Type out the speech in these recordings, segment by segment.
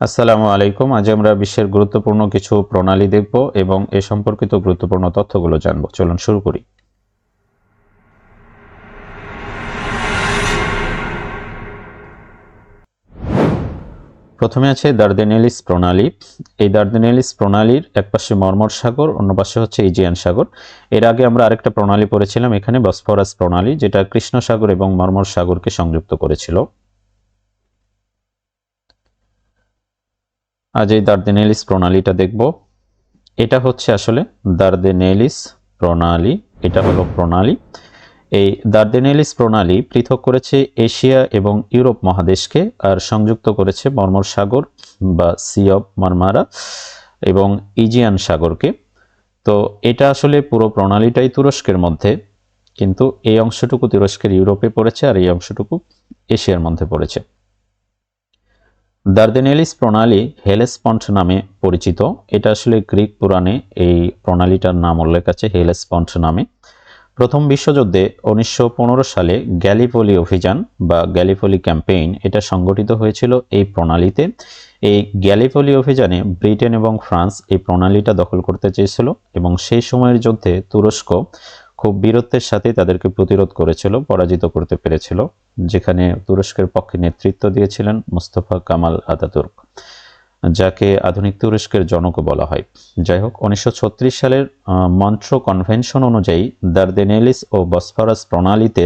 আসসালামু আলাইকুম। আজ আমরা বিশ্বের গুরুত্বপূর্ণ কিছু প্রণালী দেখব এবং এ সম্পর্কিত গুরুত্বপূর্ণ তথ্যগুলো জানব। চলুন শুরু করি। প্রথমে আছে দার্দেনেলিস প্রণালী। এই দার্দেনেলিস প্রণালীর একপাশে মর্মর সাগর, অন্য পাশে হচ্ছে ইজিয়ান সাগর। এর আগে আমরা আরেকটা প্রণালী পড়েছিলাম এখানে, বসফরাস প্রণালী, যেটা কৃষ্ণ সাগর এবং মর্মর সাগরকে সংযুক্ত করেছিল। আজ এই দার্দেনেলিস প্রণালীটা দেখব। এটা হচ্ছে আসলে দার্দেনেলিস প্রণালী। এটা হলো প্রণালী। এই দার্দেনেলিস প্রণালী পৃথক করেছে এশিয়া এবং ইউরোপ মহাদেশকে, আর সংযুক্ত করেছে মর্মর সাগর বা সি অফ মারমারা এবং ইজিয়ান সাগরকে। তো এটা আসলে পুরো প্রণালীটাই তুরস্কের মধ্যে, কিন্তু এই অংশটুকু তুরস্কের ইউরোপে পড়েছে আর এই অংশটুকু এশিয়ার মধ্যে পড়েছে। দার্দেনেলিস প্রণালী হেলেসপন্ট নামে পরিচিত। এটা আসলে গ্রিক পুরাণে এই প্রণালীটার নাম উল্লেখ আছে হেলেসপন্ট নামে। প্রথম বিশ্বযুদ্ধে 1915 সালে গ্যালিপোলি অভিযান বা গ্যালিপোলি ক্যাম্পেইন এটা সংগঠিত হয়েছিল এই প্রণালীতে। এই গ্যালিপোলি অভিযানে ব্রিটেন এবং ফ্রান্স এই প্রণালীটা দখল করতে চেয়েছিল এবং সেই সময়ের যুদ্ধে তুরস্ক খুব বীরত্বের সাথে তাদেরকে প্রতিরোধ করেছিল, পরাজিত করতে পেরেছিল, যেখানে তুরস্কের পক্ষে নেতৃত্ব দিয়েছিলেন মুস্তফা কামাল আতাতুর্ক, যাকে আধুনিক তুরস্কের জনকও বলা হয়। যাই হোক, 1936 সালের মন্ট্রো কনভেনশন অনুযায়ী দার্দেনেলিস ও বসফরাস প্রণালীতে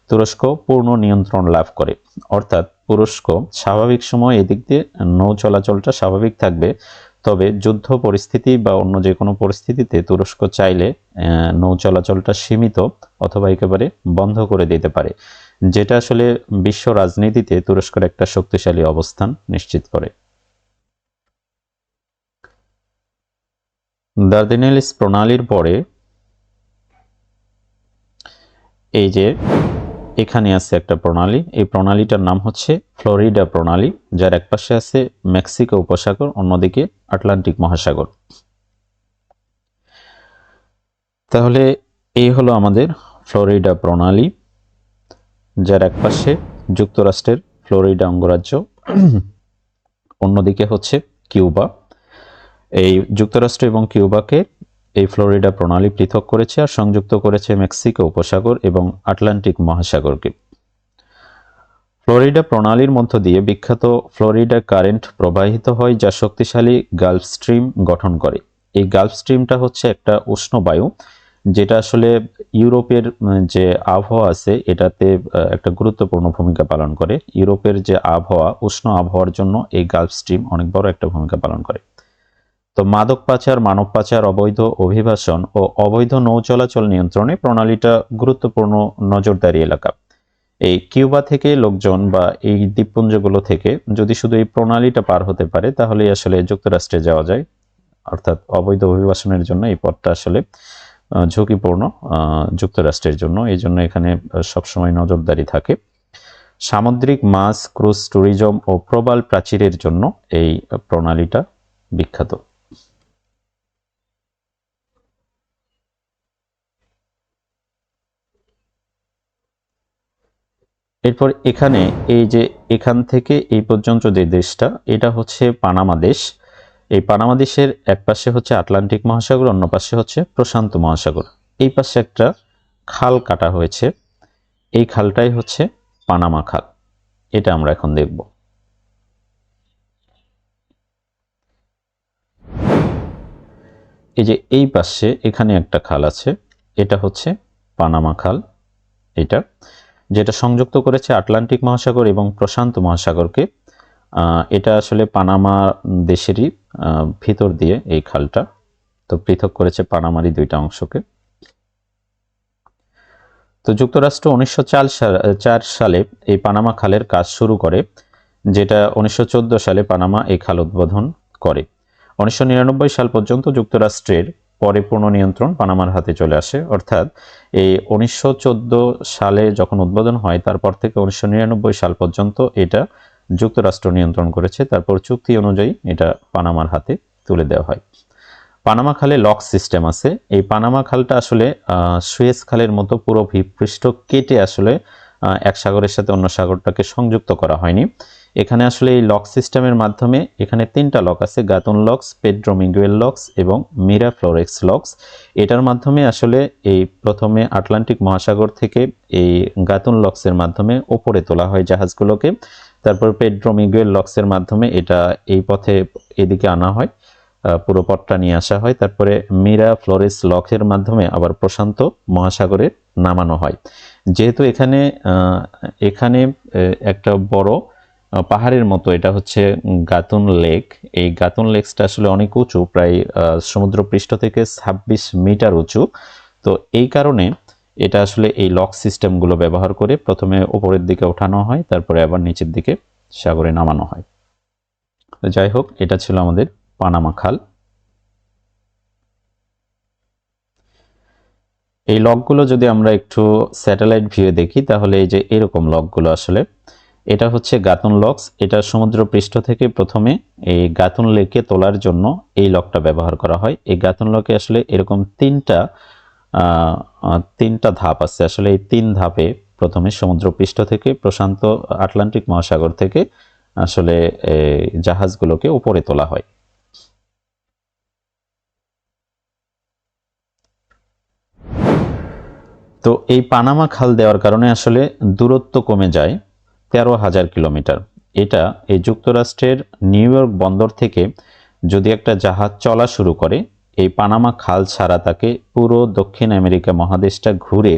তুরস্ক পূর্ণ নিয়ন্ত্রণ লাভ করে। অর্থাৎ তুরস্ক স্বাভাবিক সময় এদিক দিয়ে নৌ চলাচলটা স্বাভাবিক থাকবে, তবে যুদ্ধ পরিস্থিতি বা অন্য যে কোনো পরিস্থিতিতে তুরস্ক চাইলে নৌ চলাচলটা সীমিত অথবা একেবারে বন্ধ করে দিতে পারে, যেটা আসলে বিশ্ব রাজনীতিতে তুরস্কের একটা শক্তিশালী অবস্থান নিশ্চিত করে। দার্দেনেলিস প্রণালীর পরে এই যে এখানে আছে একটা প্রণালী, এই প্রণালীটার নাম হচ্ছে ফ্লোরিডা প্রণালী, যার একপাশে আছে মেক্সিকো উপসাগর, অন্যদিকে আটলান্টিক মহাসাগর। তাহলে এই হলো আমাদের ফ্লোরিডা প্রণালী, যার একপাশে যুক্তরাষ্ট্রের ফ্লোরিডা অঙ্গরাজ্য, অন্যদিকে হচ্ছে কিউবা। এই যুক্তরাষ্ট্র এবং কিউবাকে এই ফ্লোরিডা প্রণালী পৃথক করেছে আর সংযুক্ত করেছে মেক্সিকো উপসাগর এবং আটলান্টিক মহাসাগরকে। ফ্লোরিডা প্রণালীর মধ্য দিয়ে বিখ্যাত ফ্লোরিডা কারেন্ট প্রবাহিত হয়, যা শক্তিশালী গালফ স্ট্রিম গঠন করে। এই গালফ স্ট্রিমটা হচ্ছে একটা উষ্ণ বায়ু, যেটা আসলে ইউরোপের যে আবহাওয়া আছে এটাতে একটা গুরুত্বপূর্ণ ভূমিকা পালন করে। ইউরোপের যে আবহাওয়া, উষ্ণ আবহাওয়ার জন্য এই গালফ স্ট্রিম অনেক বড় একটা ভূমিকা পালন করে। তো মাদক পাচার, মানব পাচার, অবৈধ অভিবাসন ও অবৈধ নৌ চলাচল নিয়ন্ত্রণে প্রণালীটা গুরুত্বপূর্ণ নজরদারি এলাকা। এই কিউবা থেকে লোকজন বা এই দ্বীপপুঞ্জগুলো থেকে যদি শুধু এই প্রণালীটা পার হতে পারে তাহলে আসলে যুক্তরাষ্ট্রে যাওয়া যায়। অর্থাৎ অবৈধ অভিবাসনের জন্য এই পথটা আসলে ঝুঁকিপূর্ণ যুক্তরাষ্ট্রের জন্য, এই জন্য এখানে সবসময় নজরদারি থাকে। সামুদ্রিক মাছ, ক্রুজ ট্যুরিজম ও প্রবাল প্রাচীরের জন্য এই প্রণালীটা বিখ্যাত। এরপর এখানে এই যে এখান থেকে এই পর্যন্ত যে দেশটা, এটা হচ্ছে পানামা দেশ। এই পানামা দেশের এক পাশে হচ্ছে আটলান্টিক মহাসাগর, অন্য পাশে হচ্ছে প্রশান্ত মহাসাগর। এই পাশে একটা খাল কাটা হয়েছে, এই খালটাই হচ্ছে পানামা খাল। এটা আমরা এখন দেখব। এই যে এই পাশে এখানে একটা খাল আছে, এটা হচ্ছে পানামা খাল। এটা যেটা সংযুক্ত করেছে আটলান্টিক মহাসাগর এবং প্রশান্ত মহাসাগরকে। এটা আসলে পানামা দেশেরই ভিতর দিয়ে এই খালটা, তো পৃথক করেছে পানামারই দুইটা অংশকে। তো যুক্তরাষ্ট্র 1904 সালে এই পানামা খালের কাজ শুরু করে, যেটা 1914 সালে পানামা এই খাল উদ্বোধন করে। 1999 সাল পর্যন্ত যুক্তরাষ্ট্রের পরে পূর্ণ নিয়ন্ত্রণ পানামার হাতে চলে আসে। অর্থাৎ এই 1914 সালে যখন উদ্বোধন হয় তারপর থেকে 1999 সাল পর্যন্ত এটা যুক্তরাষ্ট্র নিয়ন্ত্রণ করেছে। তারপর চুক্তি অনুযায়ী এটা পানামার হাতে তুলে দেওয়া হয়। পানামা খালে লক সিস্টেম আছে। এই পানামা খালটা আসলে সুয়েজ খালের মতো পুরো ভূপৃষ্ঠ কেটে আসলে এক সাগরের সাথে অন্য সাগরটাকে সংযুক্ত করা হয়নি। এখানে আসলে এই লক সিস্টেমের মাধ্যমে এখানে 3টা লক আছে, গাতুন লক্স, পেড্রো মিগুয়েল লক্স এবং মিরাফ্লোরেক্স লক্স। এটার মাধ্যমে আসলে এই প্রথমে আটলান্টিক মহাসাগর থেকে এই গাতুন লক্সের মাধ্যমে উপরে তোলা হয় জাহাজগুলোকে, তারপর পেড্রো মিগুয়েল লক্সের মাধ্যমে এটা এই পথে এদিকে আনা হয়, পুরো পথটা নিয়ে আসা হয়, তারপরে মিরাফ্লোরেস লকের মাধ্যমে আবার প্রশান্ত মহাসাগরে নামানো হয়। যেহেতু এখানে এখানে একটা বড় পাহাড়ের মতো, এটা হচ্ছে গাতুন লেক। এই গাতুন লেকসটা আসলে অনেক উঁচু, প্রায় সমুদ্রপৃষ্ঠ থেকে 26 মিটার উঁচু। তো এই কারণে এটা আসলে এই লক সিস্টেমগুলো ব্যবহার করে প্রথমে উপরের দিকে ওঠানো হয়, তারপরে আবার নিচের দিকে সাগরে নামানো হয়। যাই হোক, এটা ছিল আমাদের পানামা খাল। এই লকগুলো যদি আমরা একটু স্যাটেলাইট ভিউ দেখি তাহলে এই যে এরকম লকগুলো, আসলে এটা হচ্ছে গাতুন লক্স। এটা সমুদ্র পৃষ্ঠ থেকে প্রথমে এই গাতুন লেকে তোলার জন্য এই লকটা ব্যবহার করা হয়। এই গাতুন লকে আসলে এরকম তিনটা ধাপ আছে। আসলে এই 3 ধাপে প্রথমে সমুদ্র পৃষ্ঠ থেকে প্রশান্ত আটলান্টিক মহাসাগর থেকে আসলে জাহাজগুলোকে উপরে তোলা হয়। তো এই পানামা খাল দেওয়ার কারণে আসলে দূরত্ব কমে যায় 13,000 কিলোমিটার। এটা এই যুক্তরাষ্ট্রের নিউ ইয়র্ক বন্দর থেকে যদি একটা জাহাজ চলা শুরু করে, এই পানামা খাল ছাড়া তাকে পুরো দক্ষিণ আমেরিকা মহাদেশটা ঘুরে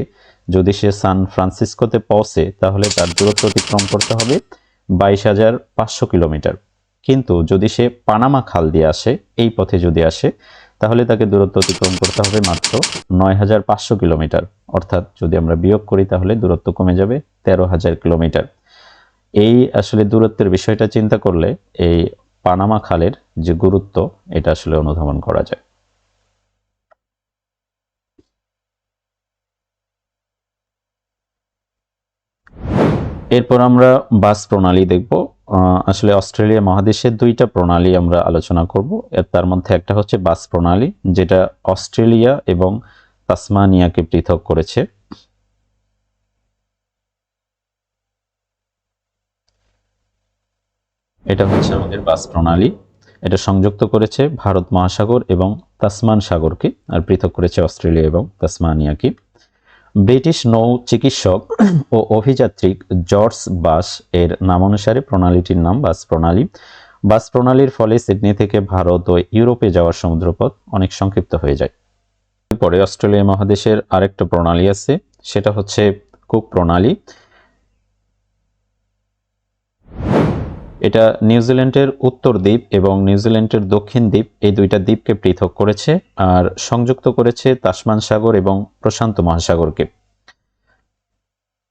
যদি সে সান ফ্রান্সিসকোতে পৌঁছে, তাহলে তার দূরত্ব অতিক্রম করতে হবে 22,500 কিলোমিটার। কিন্তু যদি সে পানামা খাল দিয়ে আসে, এই পথে যদি আসে, তাহলে তাকে দূরত্ব অতিক্রম করতে হবে মাত্র 9,500 কিলোমিটার। অর্থাৎ যদি আমরা বিয়োগ করি তাহলে দূরত্ব কমে যাবে 13,000 কিলোমিটার। এই আসলে দূরত্বের বিষয়টা চিন্তা করলে এই পানামা খালের যে গুরুত্ব, এটা আসলে অনুধাবন করা যায়। এরপর আমরা বাস প্রণালী দেখব। আসলে অস্ট্রেলিয়া মহাদেশের 2টা প্রণালী আমরা আলোচনা করব। তার মধ্যে একটা হচ্ছে বাস প্রণালী, যেটা অস্ট্রেলিয়া এবং তাসমানিয়াকে পৃথক করেছে। এটা হচ্ছে আমাদের বাস প্রণালী। এটা সংযুক্ত করেছে ভারত মহাসাগর এবং তাসমান সাগরকে, আর পৃথক করেছে অস্ট্রেলিয়া এবং তাসমানিয়াকে। ব্রিটিশ নৌ চিকিৎসক ও অভিযাত্রী জর্জ বাস এর নামানুসারে প্রণালীটির নাম বাস প্রণালী। বাস প্রণালীর ফলে সিডনি থেকে ভারত ও ইউরোপে যাওয়ার সমুদ্রপথ অনেক সংক্ষিপ্ত হয়ে যায়। এরপরে অস্ট্রেলিয়া মহাদেশের আরেকটা প্রণালী আছে, সেটা হচ্ছে কুক প্রণালী। এটা নিউজিল্যান্ডের উত্তর দ্বীপ এবং নিউজিল্যান্ডের দক্ষিণ দ্বীপ, এই 2টা দ্বীপকে পৃথক করেছে আর সংযুক্ত করেছে তাসমান সাগর এবং প্রশান্ত মহাসাগরকে।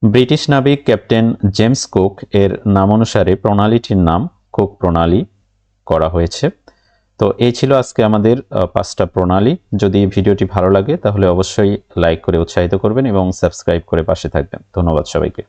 ব্রিটিশ নাবিক ক্যাপ্টেন জেমস কুক এর নামানুসারে প্রণালীটির নাম কুক প্রণালী করা হয়েছে। তো এই ছিল আজকে আমাদের 5টা প্রণালী। যদি ভিডিওটি ভালো লাগে তাহলে অবশ্যই লাইক করে উৎসাহিত করবেন এবং সাবস্ক্রাইব করে পাশে থাকবেন। ধন্যবাদ সবাইকে।